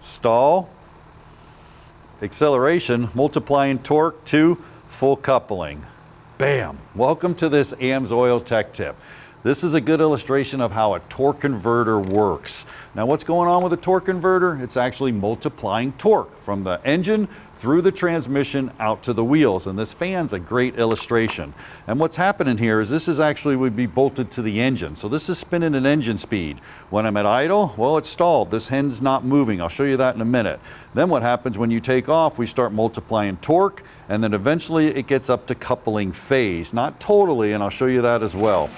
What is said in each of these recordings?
stall, acceleration, multiplying torque to full coupling. Bam! Welcome to this AMSOIL Tech Tip. This is a good illustration of how a torque converter works. Now what's going on with a torque converter? It's actually multiplying torque from the engine through the transmission out to the wheels, and this fan's a great illustration. And what's happening here is this is actually would be bolted to the engine. So this is spinning at engine speed. When I'm at idle, well, it's stalled. This end's not moving. I'll show you that in a minute. Then what happens when you take off, we start multiplying torque, and then eventually it gets up to coupling phase. Not totally, and I'll show you that as well.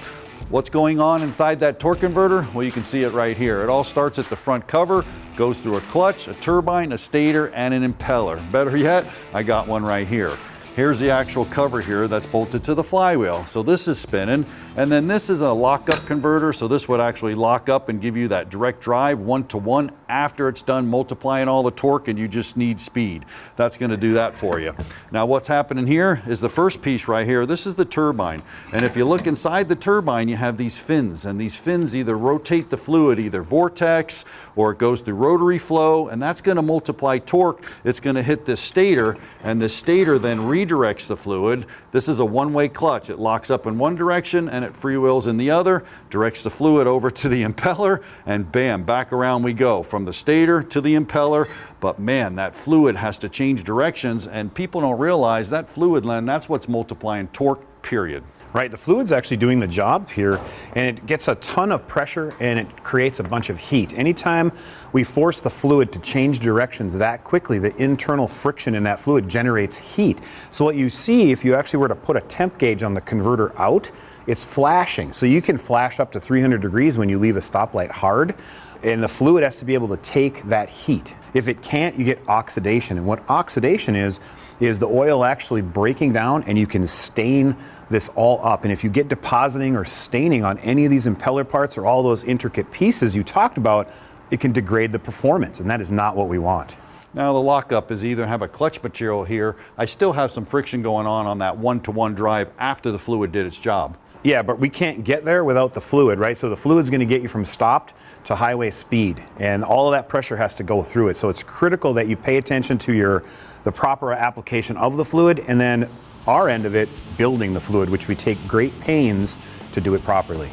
What's going on inside that torque converter? Well, you can see it right here. It all starts at the front cover, goes through a clutch, a turbine, a stator, and an impeller. Better yet, I got one right here. Here's the actual cover here that's bolted to the flywheel. So this is spinning, and then this is a lockup converter, so this would actually lock up and give you that direct drive 1-to-1 after it's done multiplying all the torque and you just need speed. That's going to do that for you. Now what's happening here is the first piece right here. This is the turbine, and if you look inside the turbine, you have these fins, and these fins either rotate the fluid, either vortex, or it goes through rotary flow, and that's going to multiply torque. It's going to hit this stator, and this stator then redirects the fluid. This is a one-way clutch. It locks up in one direction and it freewheels in the other, directs the fluid over to the impeller, and bam, back around we go from the stator to the impeller. But man, that fluid has to change directions, and people don't realize that fluid, Len, that's what's multiplying torque, period. Right, the fluid's actually doing the job here, and it gets a ton of pressure and it creates a bunch of heat. Anytime we force the fluid to change directions that quickly, the internal friction in that fluid generates heat. So what you see, if you actually were to put a temp gauge on the converter out, it's flashing. So you can flash up to 300 degrees when you leave a stoplight hard, and the fluid has to be able to take that heat. If it can't, you get oxidation. And what oxidation is the oil actually breaking down, and you can stain this all up. And if you get depositing or staining on any of these impeller parts or all those intricate pieces you talked about, it can degrade the performance, and that is not what we want. Now the lockup is either have a clutch material here. I still have some friction going on that 1-to-1 drive after the fluid did its job. Yeah, but we can't get there without the fluid, right? So the fluid's going to get you from stopped to highway speed, and all of that pressure has to go through it. So it's critical that you pay attention to the proper application of the fluid, and then our end of it, building the fluid, which we take great pains to do it properly.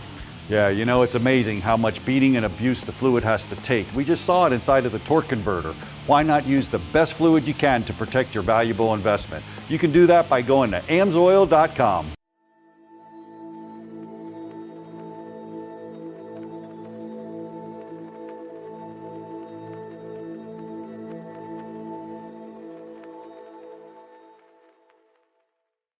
Yeah, you know, it's amazing how much beating and abuse the fluid has to take. We just saw it inside of the torque converter. Why not use the best fluid you can to protect your valuable investment? You can do that by going to AMSOIL.com.